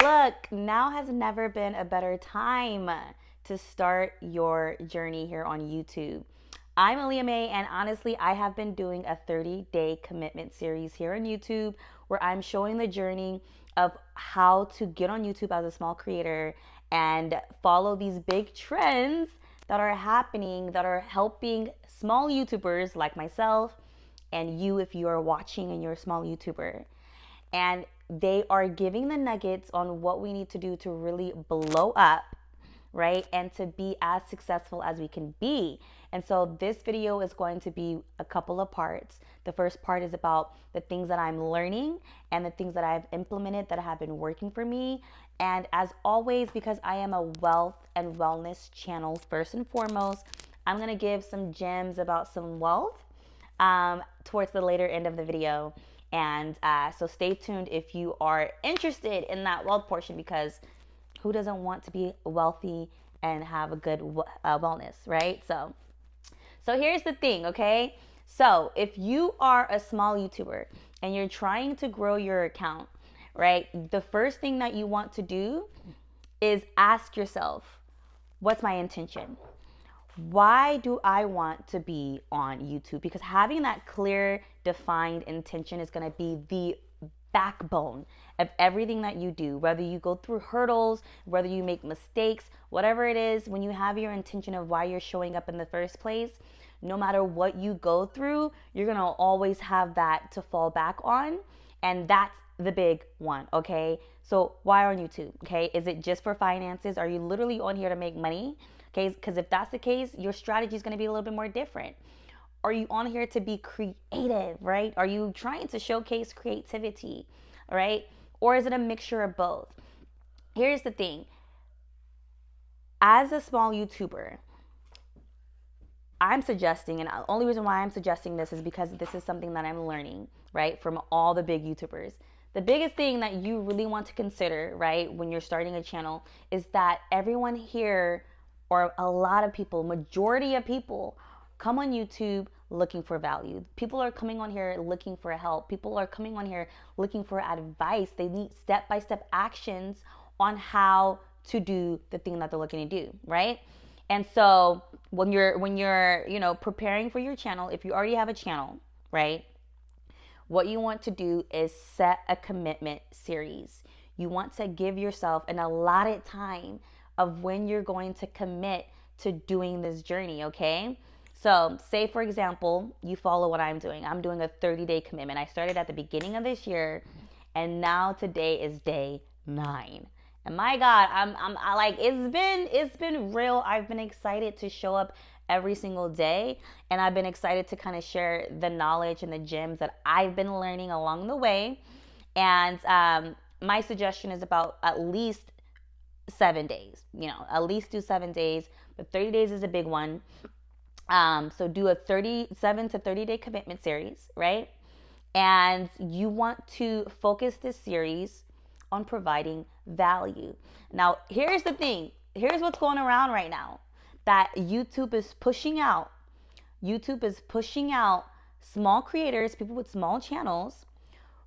Look, now has never been a better time to start your journey here on YouTube. I'm Aaliyah May, and honestly, I have been doing a 30-day commitment series here on YouTube where I'm showing the journey of how to get on YouTube as a small creator and follow these big trends that are happening that are helping small YouTubers like myself and you if you are watching and you're a small YouTuber. And they are giving the nuggets on what we need to do to really blow up, right? And to be as successful as we can be. And so this video is going to be a couple of parts. The first part is about the things that I'm learning and the things that I've implemented that have been working for me. And as always, because I am a wealth and wellness channel, first and foremost, I'm going to give some gems about some wealth towards the later end of the video. And so stay tuned if you are interested in that wealth portion, because who doesn't want to be wealthy and have a good wellness, right? So here's the thing, okay? So if you are a small YouTuber and you're trying to grow your account, right? The first thing that you want to do is ask yourself, what's my intention? Why do I want to be on YouTube? Because having that clear, defined intention is going to be the backbone of everything that you do, whether you go through hurdles, whether you make mistakes, whatever it is. When you have your intention of why you're showing up in the first place, no matter what you go through, you're going to always have that to fall back on. And that's the big one, okay? So why on YouTube, okay? Is it just for finances? Are you literally on here to make money? Okay, because if that's the case, your strategy is going to be a little bit more different. Are you on here to be creative, right? Are you trying to showcase creativity, right? Or is it a mixture of both? Here's the thing. As a small YouTuber, I'm suggesting, and the only reason why I'm suggesting this is because this is something that I'm learning, right, from all the big YouTubers. The biggest thing that you really want to consider, right, when you're starting a channel is that everyone here, or a lot of people, majority of people, come on YouTube looking for value. People are coming on here looking for help. People are coming on here looking for advice. They need step-by-step actions on how to do the thing that they're looking to do, right? And so when you're preparing for your channel, if you already have a channel, right? What you want to do is set a commitment series. You want to give yourself an allotted time of when you're going to commit to doing this journey, okay? So say, for example, you follow what I'm doing. I'm doing a 30-day commitment. I started at the beginning of this year, and now today is day 9. And my God, I like, it's been real. I've been excited to show up every single day, and I've been excited to kind of share the knowledge and the gems that I've been learning along the way. And my suggestion is about at least 7 days, at least do 7 days, but 30 days is a big one. So do a 37 to 30-day commitment series, right? And you want to focus this series on providing value. Now, here's the thing. Here's what's going around right now, that YouTube is pushing out. YouTube is pushing out small creators, people with small channels,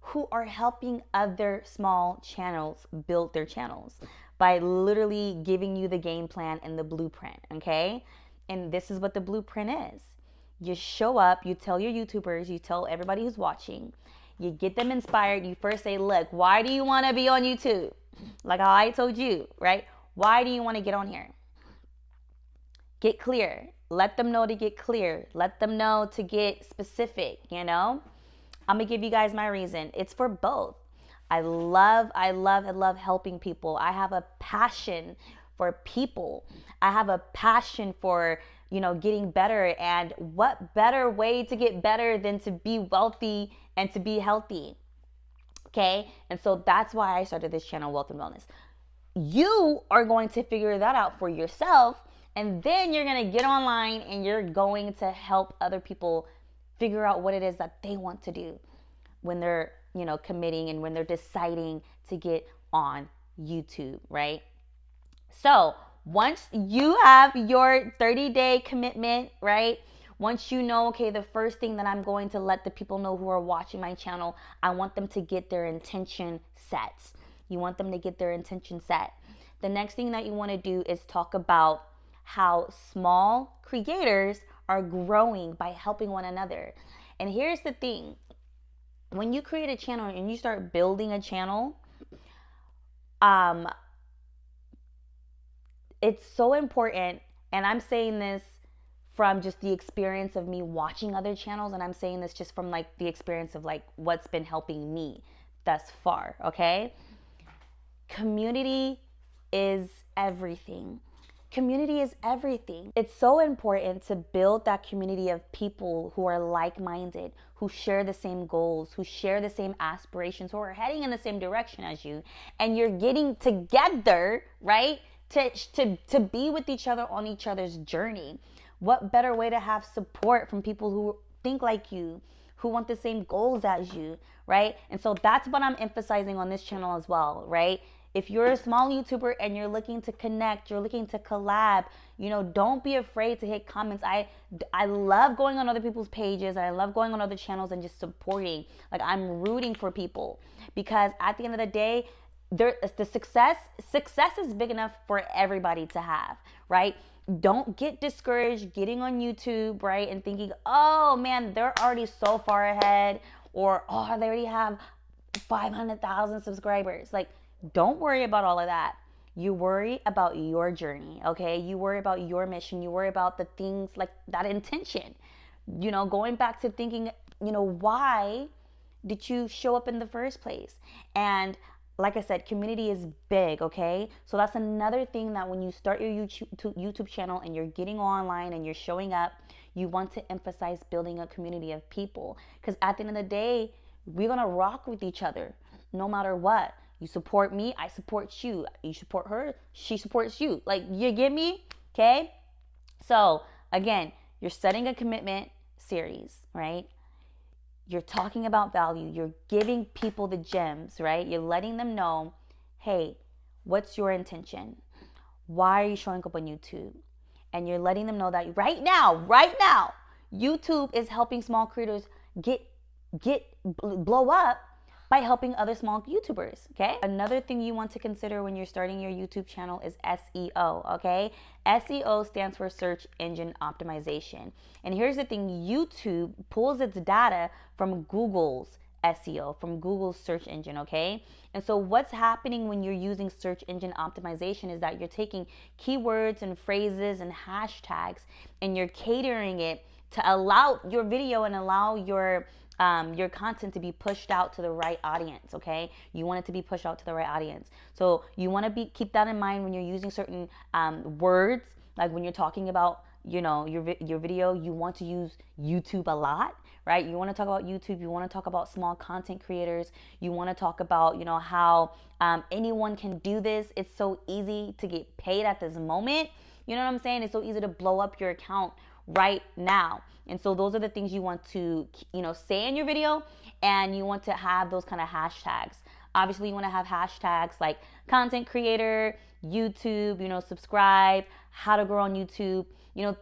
who are helping other small channels build their channels by literally giving you the game plan and the blueprint, okay? And this is what the blueprint is. You show up, you tell your YouTubers, you tell everybody who's watching, you get them inspired. You first say, look, why do you want to be on YouTube? Like how I told you, right? Why do you want to get on here? Get clear. Let them know to get clear. Let them know to get specific, I'm going to give you guys my reason. It's for both. I love helping people. I have a passion for people. I have a passion for, getting better. And what better way to get better than to be wealthy and to be healthy? Okay? And so that's why I started this channel, Wealth and Wellness. You are going to figure that out for yourself. And then you're going to get online and you're going to help other people figure out what it is that they want to do when they're, committing and when they're deciding to get on YouTube, right? So once you have your 30-day commitment, right? Once you know, okay, the first thing that I'm going to let the people know who are watching my channel, I want them to get their intention set. You want them to get their intention set. The next thing that you want to do is talk about how small creators are growing by helping one another. And here's the thing. When you create a channel and you start building a channel, it's so important, and I'm saying this from just the experience of me watching other channels, and I'm saying this just from like the experience of like what's been helping me thus far, okay? Community is everything. Community is everything. It's so important to build that community of people who are like-minded, who share the same goals, who share the same aspirations, who are heading in the same direction as you, and you're getting together, right? To be with each other on each other's journey. What better way to have support from people who think like you, who want the same goals as you, right? And so that's what I'm emphasizing on this channel as well, right? If you're a small YouTuber and you're looking to connect, you're looking to collab, don't be afraid to hit comments. I love going on other people's pages. I love going on other channels and just supporting. Like, I'm rooting for people, because at the end of the day, the success is big enough for everybody to have, right? Don't get discouraged getting on YouTube, right, and thinking, oh man, they're already so far ahead, or oh, they already have 500,000 subscribers. Like, don't worry about all of that. You worry about your journey, okay? You worry about your mission. You worry about the things like that intention. Going back to thinking, why did you show up in the first place? And like I said, community is big, okay? So that's another thing, that when you start your YouTube channel and you're getting online and you're showing up, you want to emphasize building a community of people. Because at the end of the day, we're going to rock with each other no matter what. You support me, I support you. You support her, she supports you. Like, you get me? Okay? So, again, you're setting a commitment series, right? You're talking about value. You're giving people the gems, right? You're letting them know, hey, what's your intention? Why are you showing up on YouTube? And you're letting them know that right now, YouTube is helping small creators blow up by helping other small YouTubers, okay? Another thing you want to consider when you're starting your YouTube channel is SEO, okay? SEO stands for search engine optimization. And here's the thing, YouTube pulls its data from Google's SEO, from Google's search engine, okay? And so what's happening when you're using search engine optimization is that you're taking keywords and phrases and hashtags and you're catering it to allow your video and allow your content to be pushed out to the right audience, okay? You want it to be pushed out to the right audience. So you want to keep that in mind when you're using certain words, like when you're talking about, your video, you want to use YouTube a lot, right? You want to talk about YouTube. You want to talk about small content creators. You want to talk about, how anyone can do this. It's so easy to get paid at this moment. You know what I'm saying? It's so easy to blow up your account right now. And so those are the things you want to, say in your video, and you want to have those kind of hashtags. Obviously, you want to have hashtags like content creator, YouTube, subscribe, how to grow on YouTube,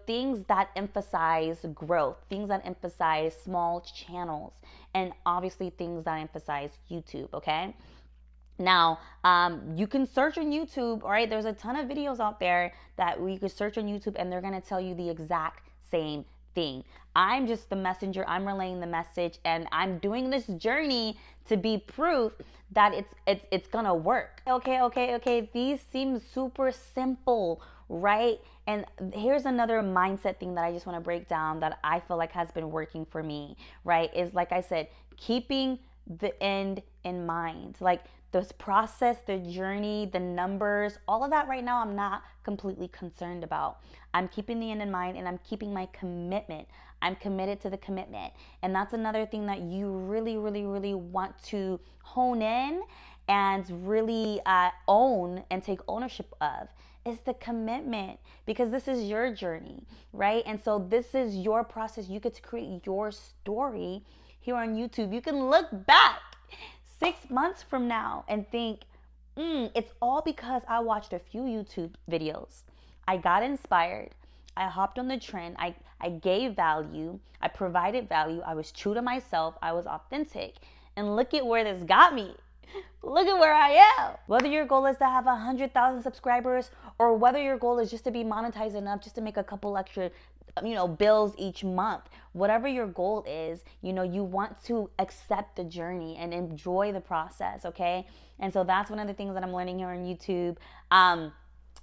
things that emphasize growth, things that emphasize small channels, and obviously things that emphasize YouTube, okay? Now, you can search on YouTube, all right? There's a ton of videos out there that you could search on YouTube, and they're going to tell you the exact same thing. I'm just the messenger. I'm relaying the message, and I'm doing this journey to be proof that it's gonna work. Okay. These seem super simple, right? And here's another mindset thing that I just want to break down that I feel like has been working for me, right? Is, like I said, keeping the end in mind. Like, this process, the journey, the numbers, all of that right now, I'm not completely concerned about. I'm keeping the end in mind, and I'm keeping my commitment. I'm committed to the commitment. And that's another thing that you really, really, really want to hone in and really own and take ownership of, is the commitment, because this is your journey, right? And so this is your process. You get to create your story here on YouTube. You can look back 6 months from now and think, it's all because I watched a few YouTube videos. I got inspired. I hopped on the trend. I gave value. I provided value. I was true to myself. I was authentic. And look at where this got me. Look at where I am. Whether your goal is to have 100,000 subscribers or whether your goal is just to be monetized enough just to make a couple extra bills each month, whatever your goal is, you want to accept the journey and enjoy the process, okay? And so that's one of the things that I'm learning here on YouTube.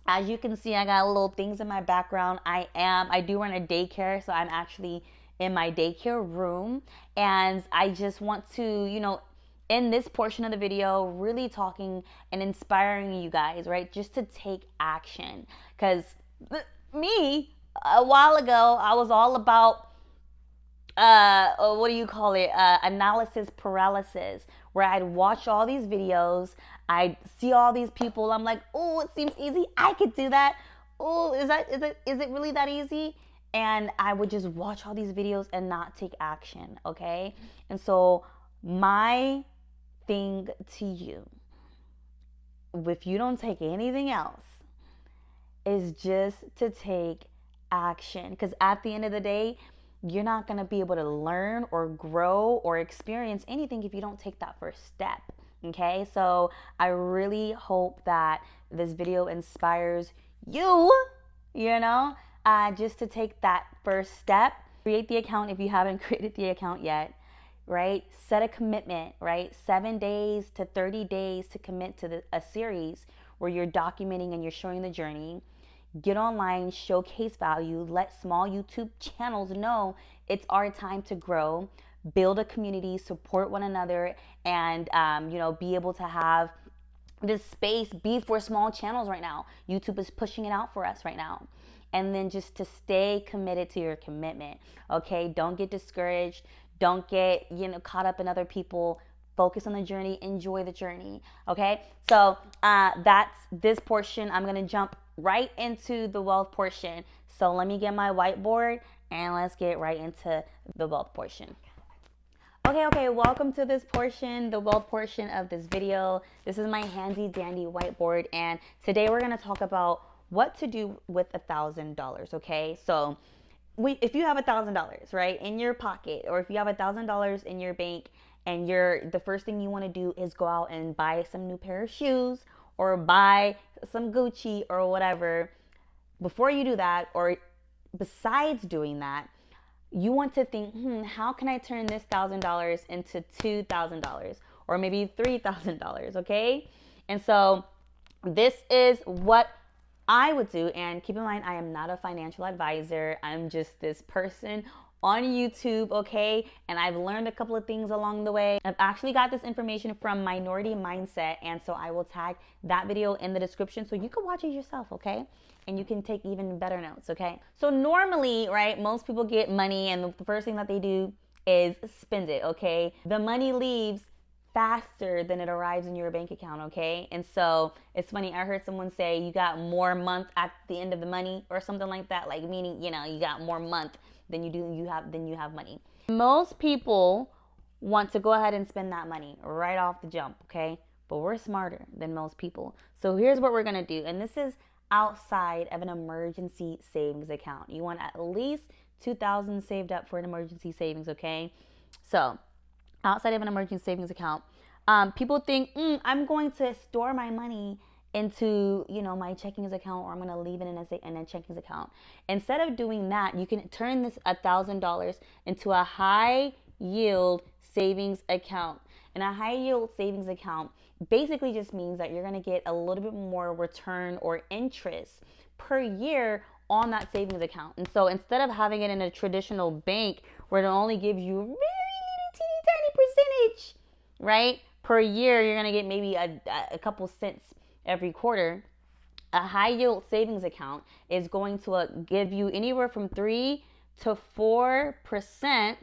As you can see, I got little things in my background. I do run a daycare, so I'm actually in my daycare room, and I just want to, in this portion of the video, really talking and inspiring you guys, right? Just to take action. Because me, a while ago, I was all about analysis paralysis, where I'd watch all these videos, I'd see all these people, I'm like, oh, it seems easy, I could do that. Oh, is it really that easy? And I would just watch all these videos and not take action, okay? And so my thing to you, if you don't take anything else, is just to take action. Because at the end of the day, you're not going to be able to learn or grow or experience anything if you don't take that first step, okay? So I really hope that this video inspires you, just to take that first step. Create the account if you haven't created the account yet, right? Set a commitment, right? 7 days to 30 days to commit to a series where you're documenting and you're showing the journey. Get online, showcase value, let small YouTube channels know it's our time to grow, build a community, support one another, and be able to have this space be for small channels right now. YouTube is pushing it out for us right now. And then just to stay committed to your commitment, okay? Don't get discouraged. Don't get, caught up in other people. Focus on the journey. Enjoy the journey, okay? So that's this portion. I'm going to jump right into the wealth portion. So let me get my whiteboard and let's get right into the wealth portion. Okay, welcome to this portion, the wealth portion of this video. This is my handy dandy whiteboard, and today we're going to talk about what to do with $1,000, okay? So if you have $1,000, right, in your pocket, or if you have $1,000 in your bank, and the first thing you want to do is go out and buy some new pair of shoes or buy some Gucci or whatever, before you do that, or besides doing that, you want to think, how can I turn this $1,000 into $2,000 or maybe $3,000, okay? And so this is what I would do. And keep in mind, I am not a financial advisor. I'm just this person on YouTube, okay? And I've learned a couple of things along the way. I've actually got this information from Minority Mindset, and so I will tag that video in the description so you can watch it yourself, okay? And you can take even better notes, okay? So normally, right, most people get money and the first thing that they do is spend it, okay? The money leaves faster than it arrives in your bank account, okay? And so it's funny, I heard someone say you got more month at the end of the money or something like that, like meaning, you got more month than you have money. Most people want to go ahead and spend that money right off the jump, okay? But we're smarter than most people. So here's what we're gonna do, and this is outside of an emergency savings account. You want at least $2,000 saved up for an emergency savings, okay? So outside of an emergency savings account, people think, I'm going to store my money into, my checkings account, or I'm going to leave it in a checkings account. Instead of doing that, you can turn this $1,000 into a high yield savings account. And a high yield savings account basically just means that you're going to get a little bit more return or interest per year on that savings account. And so instead of having it in a traditional bank where it'll only give you really teeny tiny percentage, right, per year, you're going to get maybe a couple cents every quarter. A high yield savings account is going to give you anywhere from 3 to 4%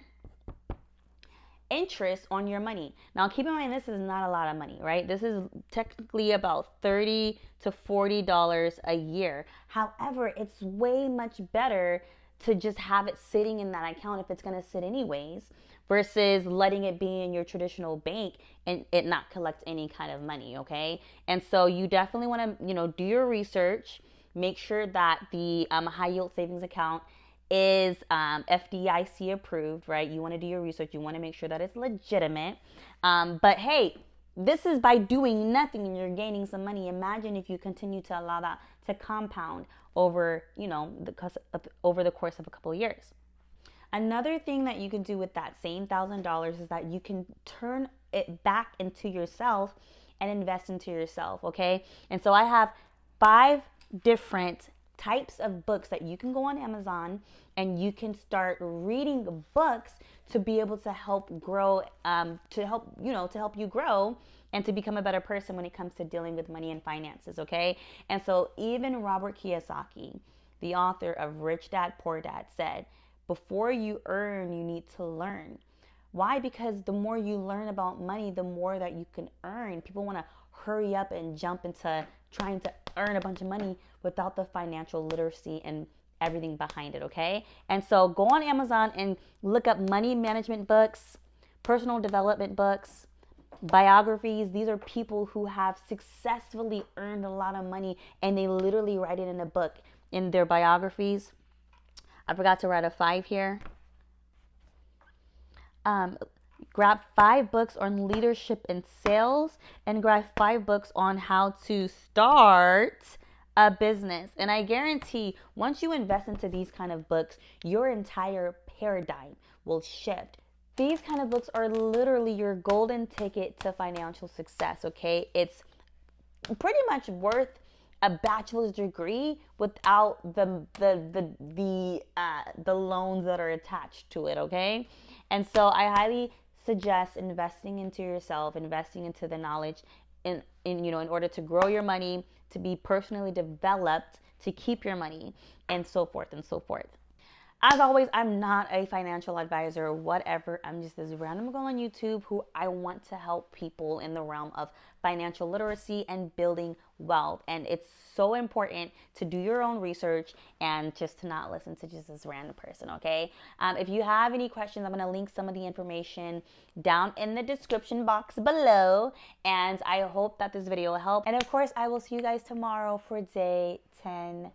interest on your money. Now keep in mind, this is not a lot of money, right? This is technically about $30 to $40 a year. However, it's way much better to just have it sitting in that account if it's going to sit anyways, versus letting it be in your traditional bank and it not collect any kind of money, okay? And so you definitely want to, do your research. Make sure that the high yield savings account is FDIC approved, right? You want to do your research. You want to make sure that it's legitimate. But hey, this is by doing nothing and you're gaining some money. Imagine if you continue to allow that to compound over, over the course of a couple of years. Another thing that you can do with that same $1,000 is that you can turn it back into yourself and invest into yourself, okay? And so I have 5 different types of books that you can go on Amazon and you can start reading books to be able to help grow, to help you grow and to become a better person when it comes to dealing with money and finances, okay? And so even Robert Kiyosaki, the author of Rich Dad, Poor Dad, said, before you earn, you need to learn. Why? Because the more you learn about money, the more that you can earn. People want to hurry up and jump into trying to earn a bunch of money without the financial literacy and everything behind it, okay? And so go on Amazon and look up money management books, personal development books, biographies. These are people who have successfully earned a lot of money and they literally write it in a book in their biographies. I forgot to write a 5 here. Grab 5 books on leadership and sales and grab 5 books on how to start a business. And I guarantee once you invest into these kind of books, your entire paradigm will shift. These kind of books are literally your golden ticket to financial success, okay? It's pretty much worth a bachelor's degree without the loans that are attached to it, okay? And so I highly suggest investing into yourself, investing into the knowledge in order to grow your money, to be personally developed, to keep your money, and so forth and so forth. As always, I'm not a financial advisor or whatever. I'm just this random girl on YouTube who I want to help people in the realm of financial literacy and building wealth. And it's so important to do your own research and just to not listen to just this random person, okay? If you have any questions, I'm going to link some of the information down in the description box below. And I hope that this video will help. And of course, I will see you guys tomorrow for day 10.